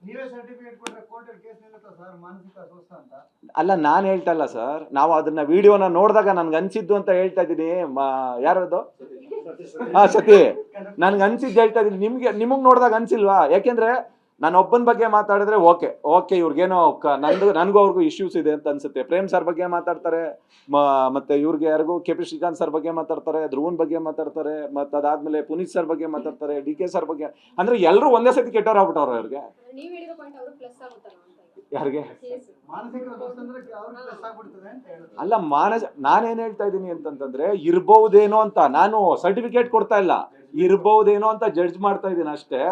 ನೀವೇ ಸರ್ಟಿಫಿಕೇಟ್ ಕೊಟ್ರೆ ಕೋರ್ಟಲ್ಲಿ ಕೇಸ್ ನಿಲ್ಲುತ್ತಾ ಸರ್ ಮಾನಸಿಕ ಅಸ್ವಸ್ಥ ಅಂತ? ಅಲ್ಲ, ನಾನು ಹೇಳ್ತಾ ಇಲ್ಲ ಸರ್. ನಾವು ಅದನ್ನ ವಿಡಿಯೋನ ನೋಡಿದಾಗ ನನ್ಗೆ ಅನ್ಸಿದ್ದು ಅಂತ ಹೇಳ್ತಾ ಇದ್ದೀನಿ. ಯಾರದು? ಸತಿ, ನನ್ಗೆ ಅನ್ಸಿದ್ದು ಹೇಳ್ತಾ ಇದ್ದೀನಿ. ನಿಮಗೆ ನೋಡಿದಾಗ ಅನ್ಸಿಲ್ವಾ? ಯಾಕೆಂದ್ರೆ ನಾನು ಒಬ್ಬನ ಬಗ್ಗೆ ಮಾತಾಡಿದ್ರೆ ಓಕೆ ಇವ್ರಿಗೇನೋ ನನಗೂ ಅವ್ರಿಗೂ ಇಶ್ಯೂಸ್ ಇದೆ ಅಂತ ಅನ್ಸುತ್ತೆ. ಪ್ರೇಮ್ ಸರ್ ಬಗ್ಗೆ ಮಾತಾಡ್ತಾರೆ, ಮತ್ತೆ ಇವ್ರಿಗೆ ಯಾರಿಗೂ KP ಶ್ರೀಕಾಂತ್ ಸರ್ ಬಗ್ಗೆ ಮಾತಾಡ್ತಾರೆ, ಧ್ರುವನ್ ಬಗ್ಗೆ ಮಾತಾಡ್ತಾರೆ, ಮತ್ತೆ ಅದಾದ್ಮೇಲೆ ಪುನೀತ್ ಸರ್ ಬಗ್ಗೆ ಮಾತಾಡ್ತಾರೆ, DK ಸರ್ ಬಗ್ಗೆ. ಅಂದ್ರೆ ಎಲ್ಲರೂ ಒಂದೇ ಸತಿ ಕೆಟ್ಟವ್ರಾಗ್ಬಿಟ್ಟವ್ರು ಅವ್ರಿಗೆ. ಯಾರಿಗೆ? ಅಲ್ಲ, ನಾನೇನ್ ಹೇಳ್ತಾ ಇದ್ದೀನಿ ಅಂತಂದ್ರೆ ಇರ್ಬಹುದೇನೋ ಅಂತ. ನಾನು ಸರ್ಟಿಫಿಕೇಟ್ ಕೊಡ್ತಾ ಇಲ್ಲ, ಇರ್ಬಹುದೇನೋ ಅಂತ ಜಡ್ಜ್ ಮಾಡ್ತಾ ಇದ್ದೀನಿ ಅಷ್ಟೇ.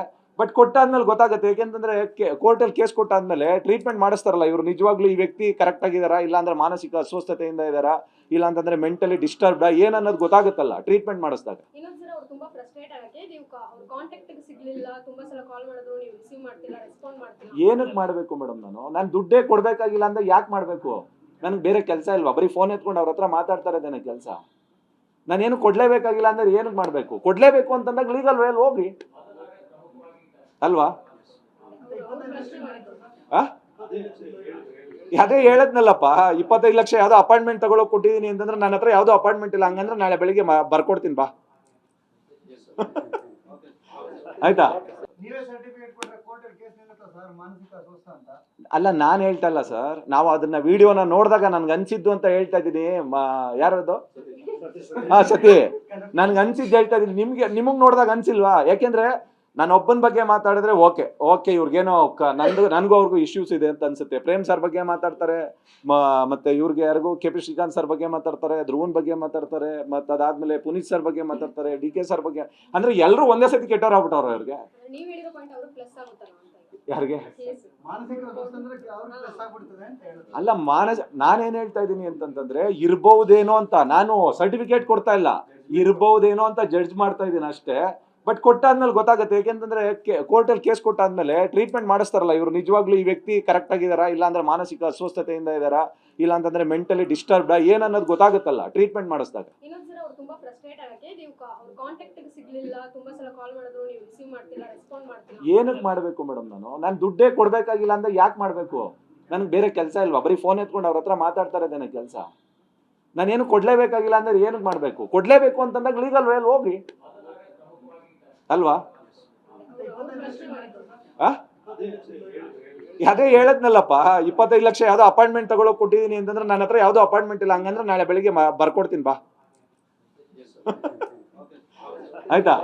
ಬಟ್ ಕೊಟ್ಟಾದ್ಮೇಲೆ ಗೊತ್ತಾಗುತ್ತೆ. ಯಾಕೆಂತಂದ್ರೆ ಕೋರ್ಟಲ್ಲಿ ಕೇಸ್ ಕೊಟ್ಟಾದ್ಮೇಲೆ ಟ್ರೀಟ್ಮೆಂಟ್ ಮಾಡಿಸ್ತಾರಲ್ಲ, ಇವ್ರು ನಿಜವಾಗ್ಲೂ ಈ ವ್ಯಕ್ತಿ ಕರೆಕ್ಟ್ ಆಗಿದಾರಾ, ಇಲ್ಲ ಅಂದ್ರೆ ಮಾನಸಿಕ ಅಸ್ವಸ್ಥತೆಯಿಂದ ಇದಾರಾ, ಇಲ್ಲ ಅಂತಂದ್ರೆ ಮೆಂಟಲಿ ಡಿಸ್ಟರ್ಬ್ಡ್ ಏನ್ ಅನ್ನೋದು ಗೊತ್ತಾಗುತ್ತಲ್ಲ ಟ್ರೀಟ್ಮೆಂಟ್ ಮಾಡಿಸಿದಾಗ. ಏನಕ್ಕೆ ಮಾಡಬೇಕು ಮೇಡಮ್? ನಾನು ದುಡ್ಡೇ ಕೊಡ್ಬೇಕಾಗಿಲ್ಲ ಅಂದ್ರೆ ಯಾಕೆ ಮಾಡಬೇಕು? ನನ್ಗೆ ಬೇರೆ ಕೆಲಸ ಇಲ್ವಾ? ಬರೀ ಫೋನ್ ಎತ್ಕೊಂಡು ಅವ್ರ ಹತ್ರ ಮಾತಾಡ್ತಾ ಇರೋದೇನೆ ಕೆಲಸ. ನಾನೇನು ಕೊಡ್ಲೇಬೇಕಾಗಿಲ್ಲ ಅಂದ್ರೆ ಏನಕ್ಕೆ ಮಾಡಬೇಕು? ಕೊಡ್ಲೇಬೇಕು ಅಂತಂದಾಗ ಲೀಗಲ್ ವೇಲ್ ಹೋಗಿ ಅಲ್ವಾ? ಅದೇ ಹೇಳದ್ನಲ್ಲಪ್ಪ, 25 ಲಕ್ಷ ಯಾವ್ದೋ ಅಪಾಯಿಂಟ್ಮೆಂಟ್ ತಗೊಳಕ್ ಕೊಟ್ಟಿದೀನಿ ಅಂತಂದ್ರೆ ನನ್ನ ಹತ್ರ ಯಾವ್ದೋ ಅಪಾಯಿಂಟ್ಮೆಂಟ್ ಇಲ್ಲ. ಹಂಗಂದ್ರೆ ನಾಳೆ ಬೆಳಿಗ್ಗೆ ಬರ್ಕೊಡ್ತೀನಿ ಬಾ. ಆಯ್ತಾ? ಅಲ್ಲ, ನಾನು ಹೇಳ್ತಾ ಇಲ್ಲ ಸರ್. ನಾವು ಅದನ್ನ ವಿಡಿಯೋನ ನೋಡಿದಾಗ ನನ್ಗೆ ಅನ್ಸಿದ್ದು ಅಂತ ಹೇಳ್ತಾ ಇದ್ದೀನಿ. ಯಾರದು? ಸತಿ, ನನ್ಗೆ ಅನ್ಸಿದ್ದು ಹೇಳ್ತಾ ಇದೀನಿ. ನಿಮಗೆ ನೋಡಿದಾಗ ಅನ್ಸಿಲ್ವಾ? ಯಾಕೆಂದ್ರೆ ನಾನು ಒಬ್ಬನ ಬಗ್ಗೆ ಮಾತಾಡಿದ್ರೆ ಓಕೆ ಇವ್ರಿಗೇನೋ ನನಗೂ ಅವ್ರಿಗೂ ಇಶ್ಯೂಸ್ ಇದೆ ಅಂತ ಅನ್ಸುತ್ತೆ. ಪ್ರೇಮ್ ಸರ್ ಬಗ್ಗೆ ಮಾತಾಡ್ತಾರೆ, ಮತ್ತೆ ಇವ್ರಿಗೆ ಯಾರಿಗೂ KP ಶ್ರೀಕಾಂತ್ ಸರ್ ಬಗ್ಗೆ ಮಾತಾಡ್ತಾರೆ, ಧ್ರುವನ್ ಬಗ್ಗೆ ಮಾತಾಡ್ತಾರೆ, ಮತ್ತೆ ಅದಾದ್ಮೇಲೆ ಪುನೀತ್ ಸರ್ ಬಗ್ಗೆ ಮಾತಾಡ್ತಾರೆ, DK ಸರ್ ಬಗ್ಗೆ. ಅಂದ್ರೆ ಎಲ್ಲರೂ ಒಂದೇ ಸತಿ ಕೆಟ್ಟವ್ರಾಗ್ಬಿಟ್ಟವ್ರು ಅವ್ರಿಗೆ. ಯಾರಿಗೆ? ಅಲ್ಲ, ನಾನೇನ್ ಹೇಳ್ತಾ ಇದ್ದೀನಿ ಅಂತಂದ್ರೆ ಇರ್ಬಹುದೇನೋ ಅಂತ. ನಾನು ಸರ್ಟಿಫಿಕೇಟ್ ಕೊಡ್ತಾ ಇಲ್ಲ, ಇರ್ಬಹುದೇನೋ ಅಂತ ಜಡ್ಜ್ ಮಾಡ್ತಾ ಇದ್ದೀನಿ ಅಷ್ಟೇ. ಬಟ್ ಕೊಟ್ಟಾದ್ಮೇಲೆ ಗೊತ್ತಾಗುತ್ತೆ. ಯಾಕೆಂತಂದ್ರೆ ಕೋರ್ಟಲ್ಲಿ ಕೇಸ್ ಕೊಟ್ಟಾದ್ಮೇಲೆ ಟ್ರೀಟ್ಮೆಂಟ್ ಮಾಡಿಸ್ತಾರಲ್ಲ, ಇವ್ರು ನಿಜವಾಗ್ಲೂ ಈ ವ್ಯಕ್ತಿ ಕರೆಕ್ಟ್ ಆಗಿದಾರಾ, ಇಲ್ಲ ಅಂದ್ರೆ ಮಾನಸಿಕ ಅಸ್ವಸ್ಥತೆಯಿಂದ ಇದಾರಾ, ಇಲ್ಲ ಅಂತಂದ್ರೆ ಮೆಂಟಲಿ ಡಿಸ್ಟರ್ಬ್ಡ್ ಏನ್ ಅನ್ನೋದು ಗೊತ್ತಾಗುತ್ತಲ್ಲ ಟ್ರೀಟ್ಮೆಂಟ್ ಮಾಡಿಸಿದಾಗ. ಏನಕ್ಕೆ ಮಾಡಬೇಕು ಮೇಡಮ್? ನಾನು ದುಡ್ಡೇ ಕೊಡ್ಬೇಕಾಗಿಲ್ಲ ಅಂದ್ರೆ ಯಾಕೆ ಮಾಡಬೇಕು? ನನ್ಗೆ ಬೇರೆ ಕೆಲಸ ಇಲ್ವಾ? ಬರೀ ಫೋನ್ ಎತ್ಕೊಂಡು ಅವ್ರ ಹತ್ರ ಮಾತಾಡ್ತಾ ಇರೋದೇನೆ ಕೆಲಸ. ನಾನೇನು ಕೊಡ್ಲೇಬೇಕಾಗಿಲ್ಲ ಅಂದ್ರೆ ಏನಕ್ಕೆ ಮಾಡಬೇಕು? ಕೊಡ್ಲೇಬೇಕು ಅಂತಂದಾಗ ಲೀಗಲ್ ವೇಲ್ ಹೋಗಿ ಅಲ್ವಾ? ಅದೇ ಹೇಳದ್ನಲ್ಲಪ್ಪ, 25 ಲಕ್ಷ ಯಾವ್ದೋ ಅಪಾಯಿಂಟ್ಮೆಂಟ್ ತಗೊಳಕ್ ಕೊಟ್ಟಿದೀನಿ ಅಂತಂದ್ರೆ ನನ್ನ ಹತ್ರ ಯಾವ್ದೋ ಅಪಾಯಿಂಟ್ಮೆಂಟ್ ಇಲ್ಲ. ಹಂಗಂದ್ರೆ ನಾಳೆ ಬೆಳಿಗ್ಗೆ ಬರ್ಕೊಡ್ತೀನಿ ಬಾ. ಆಯ್ತಾ?